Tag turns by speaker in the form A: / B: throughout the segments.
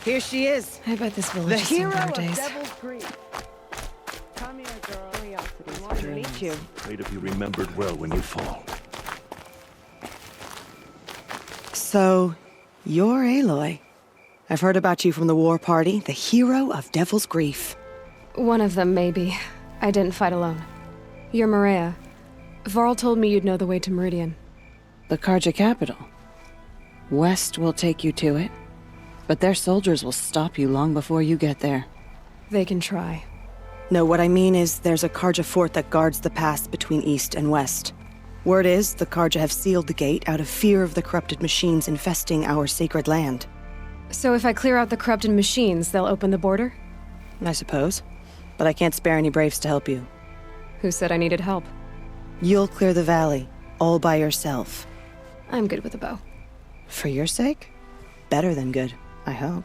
A: Here she is.
B: I bet this village
A: The
B: has seen
A: hero
B: better
A: of
B: days.
A: Devil's Grief. Come here, girl. Curiosity. Want to meet you.
C: Might have you remembered well when you fall.
A: So, you're Aloy. I've heard about you from the war party, the hero of Devil's Grief.
B: One of them, maybe. I didn't fight alone. You're Maria. Varl told me you'd know the way to Meridian.
A: The Karja capital. West will take you to it, but their soldiers will stop you long before you get there.
B: They can try.
A: No, what I mean is there's a Karja fort that guards the pass between East and West. Word is, the Karja have sealed the gate out of fear of the corrupted machines infesting our sacred land.
B: So if I clear out the corrupted machines, they'll open the border?
A: I suppose. But I can't spare any braves to help you.
B: Who said I needed help?
A: You'll clear the valley, all by yourself.
B: I'm good with a bow.
A: For your sake? Better than good, I hope.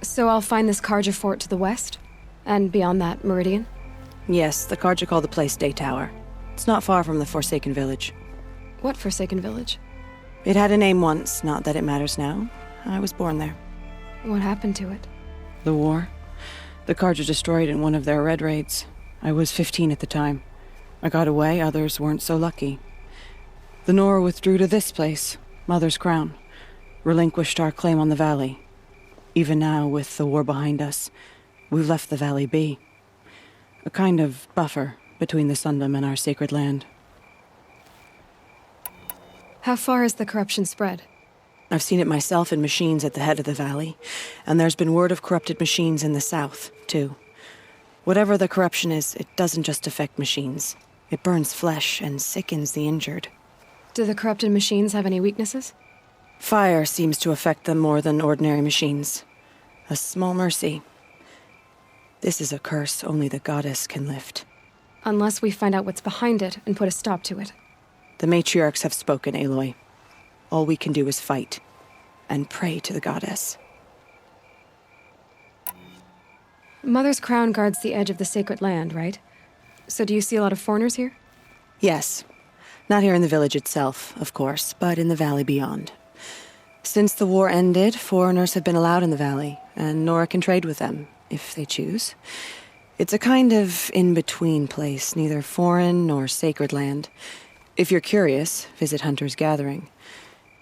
B: So I'll find this Karja fort to the west? And beyond that, Meridian?
A: Yes, the Karja call the place Day Tower. It's not far from the Forsaken Village.
B: What Forsaken Village?
A: It had a name once, not that it matters now. I was born there.
B: What happened to it?
A: The war. The Karja destroyed in one of their red raids. I was 15 at the time. I got away, others weren't so lucky. The Nora withdrew to this place, Mother's Crown. Relinquished our claim on the valley. Even now, with the war behind us, we've left the valley be. A kind of buffer between the Sundom and our sacred land.
B: How far has the corruption spread?
A: I've seen it myself in machines at the head of the valley, and there's been word of corrupted machines in the south, too. Whatever the corruption is, it doesn't just affect machines. It burns flesh and sickens the injured.
B: Do the corrupted machines have any weaknesses?
A: Fire seems to affect them more than ordinary machines. A small mercy. This is a curse only the goddess can lift.
B: Unless we find out what's behind it and put a stop to it.
A: The matriarchs have spoken, Aloy. All we can do is fight, and pray to the goddess.
B: Mother's Crown guards the edge of the sacred land, right? So do you see a lot of foreigners here?
A: Yes. Not here in the village itself, of course, but in the valley beyond. Since the war ended, foreigners have been allowed in the valley, and Nora can trade with them, if they choose. It's a kind of in-between place, neither foreign nor sacred land. If you're curious, visit Hunter's Gathering.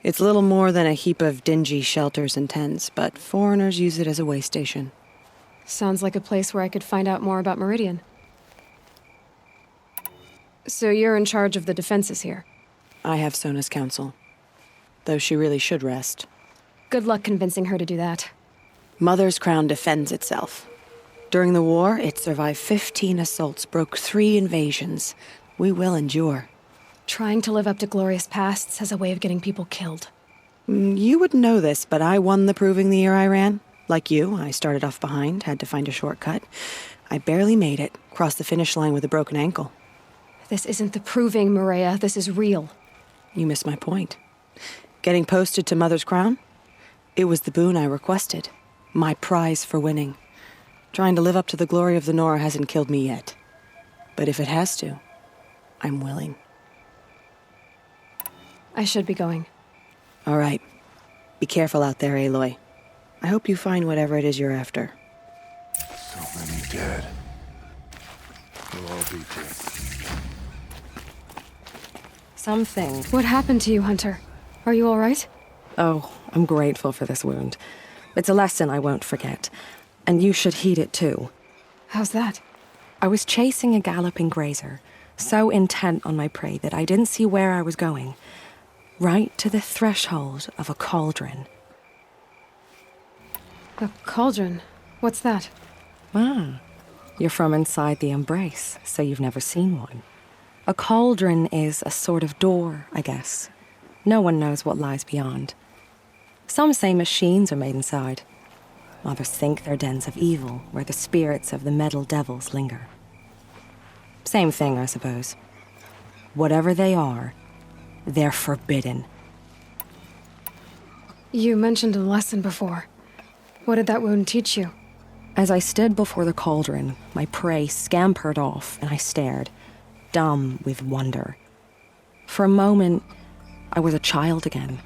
A: It's little more than a heap of dingy shelters and tents, but foreigners use it as a way station.
B: Sounds like a place where I could find out more about Meridian. So you're in charge of the defenses here?
A: I have Sona's counsel, though she really should rest.
B: Good luck convincing her to do that.
A: Mother's Crown defends itself. During the war, it survived 15 assaults, broke 3 invasions. We will endure.
B: Trying to live up to glorious pasts has a way of getting people killed.
A: You wouldn't know this, but I won the proving the year I ran. Like you, I started off behind, had to find a shortcut. I barely made it, crossed the finish line with a broken ankle.
B: This isn't the proving, Maria. This is real.
A: You missed my point. Getting posted to Mother's Crown? It was the boon I requested. My prize for winning. Trying to live up to the glory of the Nora hasn't killed me yet. But if it has to, I'm willing.
B: I should be going.
A: All right. Be careful out there, Aloy. I hope you find whatever it is you're after.
C: So many dead. We'll all be dead.
D: Something.
B: What happened to you, Hunter? Are you all right?
D: Oh, I'm grateful for this wound. It's a lesson I won't forget. And you should heed it too.
B: How's that?
D: I was chasing a galloping grazer, so intent on my prey that I didn't see where I was going. Right to the threshold of a cauldron.
B: A cauldron? What's that?
D: Ah, you're from inside the embrace, so you've never seen one. A cauldron is a sort of door, I guess. No one knows what lies beyond. Some say machines are made inside. Others think they're dens of evil, where the spirits of the metal devils linger. Same thing, I suppose. Whatever they are, they're forbidden.
B: You mentioned a lesson before. What did that wound teach you?
D: As I stood before the cauldron, my prey scampered off, and I stared, dumb with wonder. For a moment, I was a child again,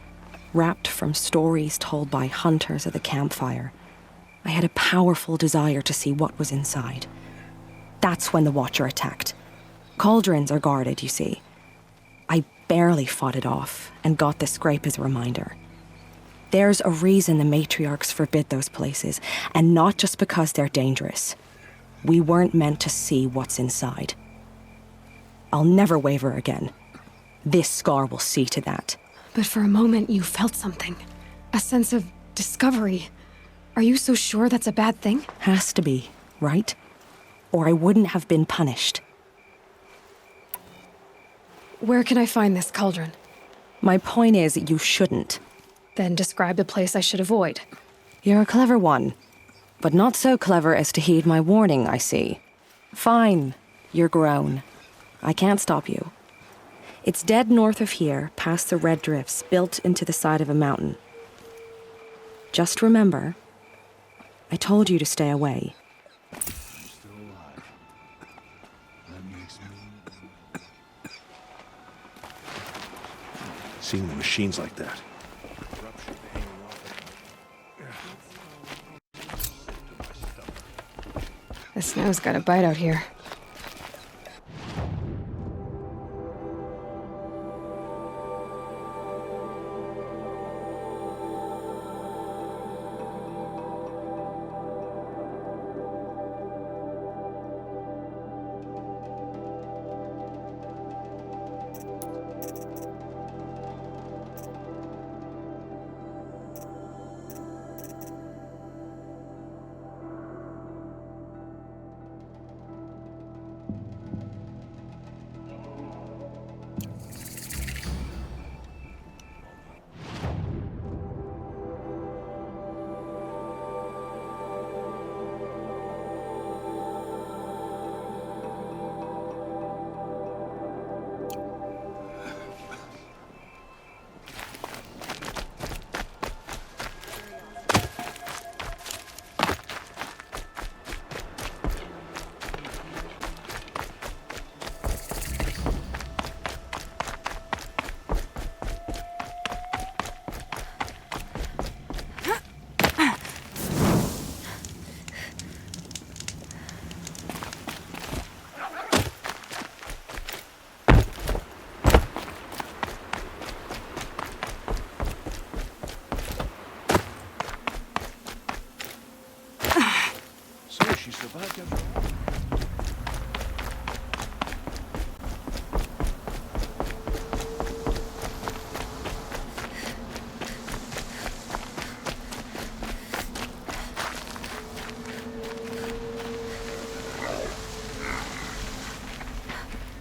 D: wrapped from stories told by hunters at the campfire. I had a powerful desire to see what was inside. That's when the Watcher attacked. Cauldrons are guarded, you see. I barely fought it off and got the scrape as a reminder. There's a reason the matriarchs forbid those places, and not just because they're dangerous. We weren't meant to see what's inside. I'll never waver again. This scar will see to that.
B: But for a moment, you felt something. A sense of discovery. Are you so sure that's a bad thing?
D: Has to be, right? Or I wouldn't have been punished.
B: Where can I find this cauldron?
D: My point is, you shouldn't.
B: Then describe the place I should avoid.
D: You're a clever one, but not so clever as to heed my warning, I see. Fine, you're grown. I can't stop you. It's dead north of here, past the red drifts built into the side of a mountain. Just remember, I told you to stay away.
C: Still alive. That makes me... Seeing the machines like that.
B: The snow's got a bite out here.
C: She survived after all.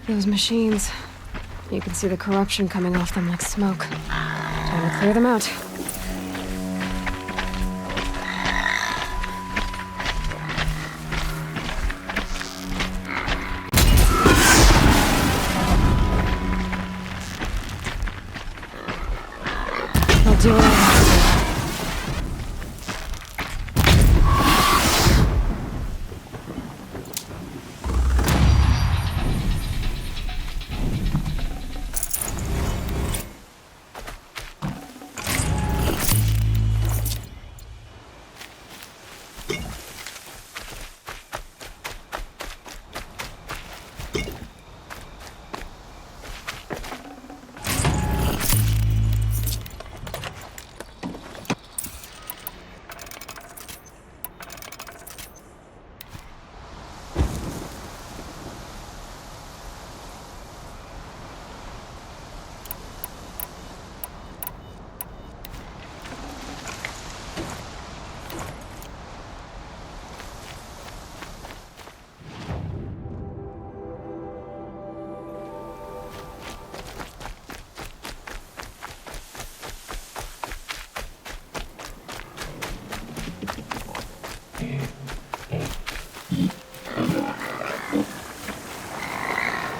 B: Those machines. You can see the corruption coming off them like smoke. Time to clear them out. I'll do what I have to do.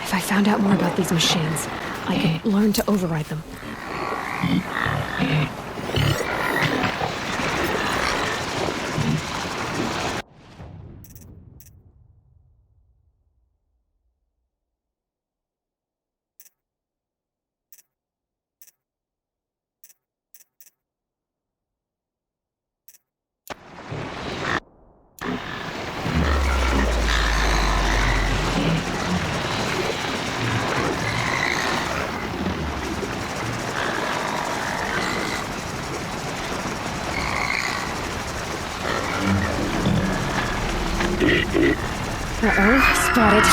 B: If I found out more about these machines, I could learn to override them. Uh-oh, spotted.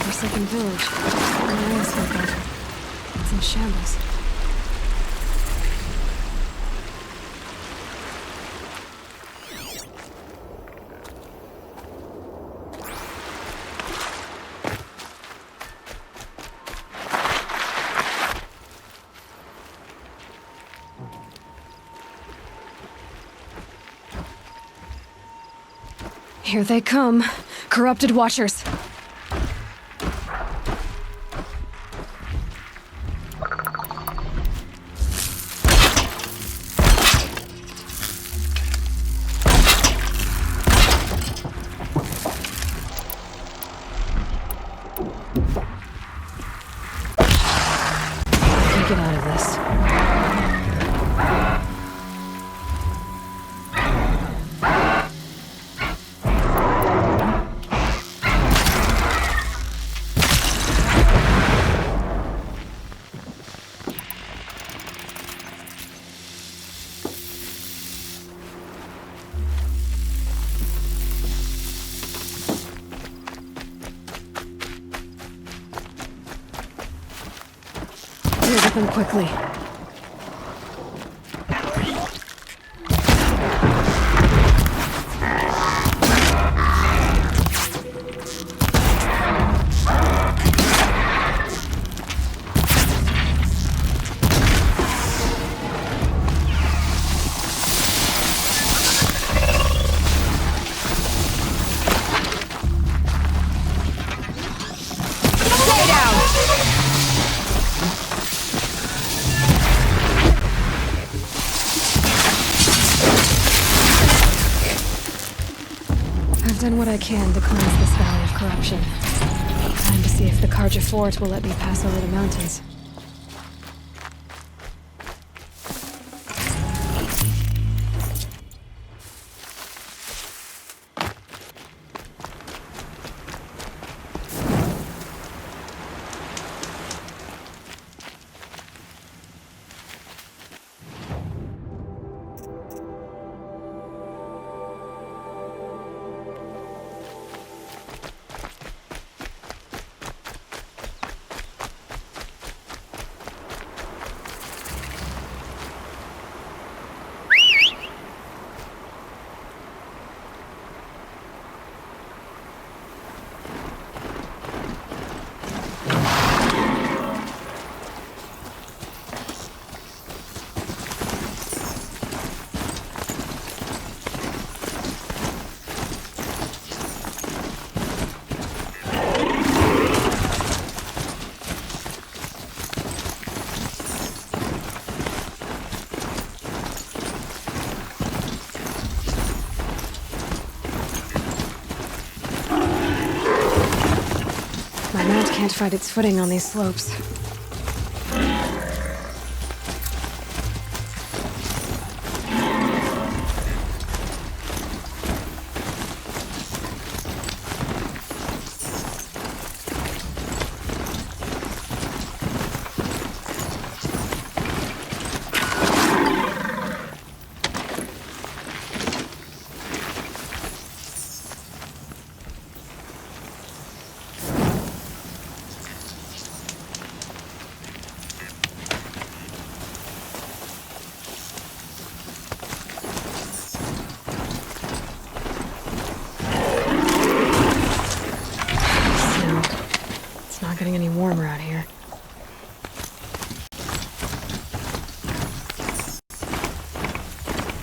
B: Forsaken village. Mariah spoke of. It's in shambles. Here they come. Corrupted Watchers. Get out of this. Deal with them quickly. I've done what I can to cleanse this valley of corruption. Time to see if the Karja fort will let me pass over the mountains. My mount can't find its footing on these slopes. Not getting any warmer out here.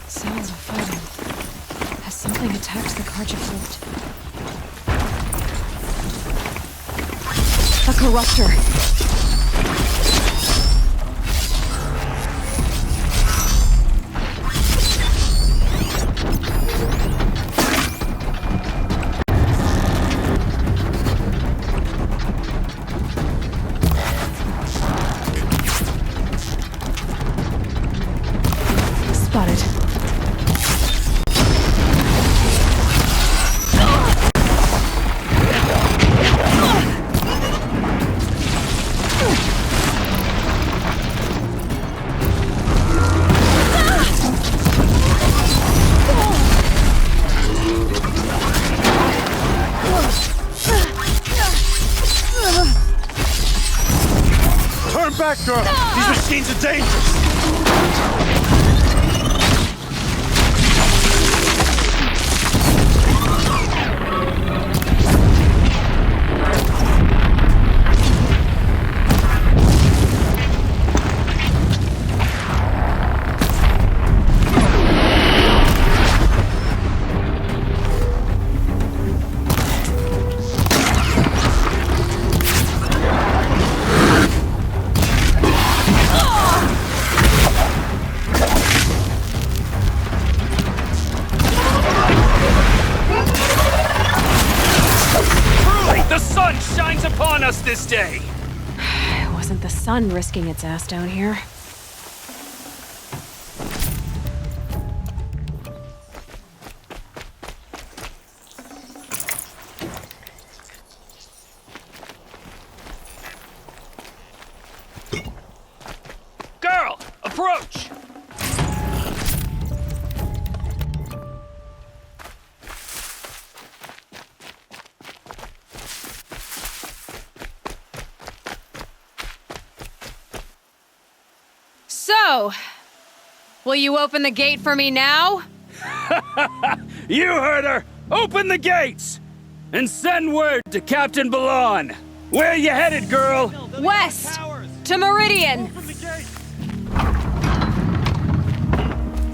B: Sounds of fighting. Has something attacked the Karja fort? A corruptor! Spotted.
C: Turn back, girl! These machines are dangerous!
E: Upon us this day.
B: It wasn't the sun risking its ass down here.
E: Girl, approach!
B: So, will you open the gate for me now?
E: You heard her! Open the gates! And send word to Captain Balan. Where you headed, girl?
B: West! To Meridian!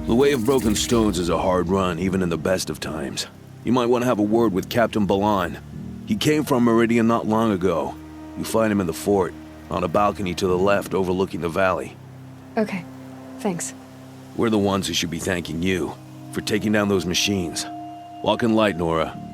C: The Way of Broken Stones is a hard run, even in the best of times. You might want to have a word with Captain Balan. He came from Meridian not long ago. You find him in the fort, on a balcony to the left overlooking the valley.
B: Okay, thanks.
C: We're the ones who should be thanking you for taking down those machines. Walk in light, Nora.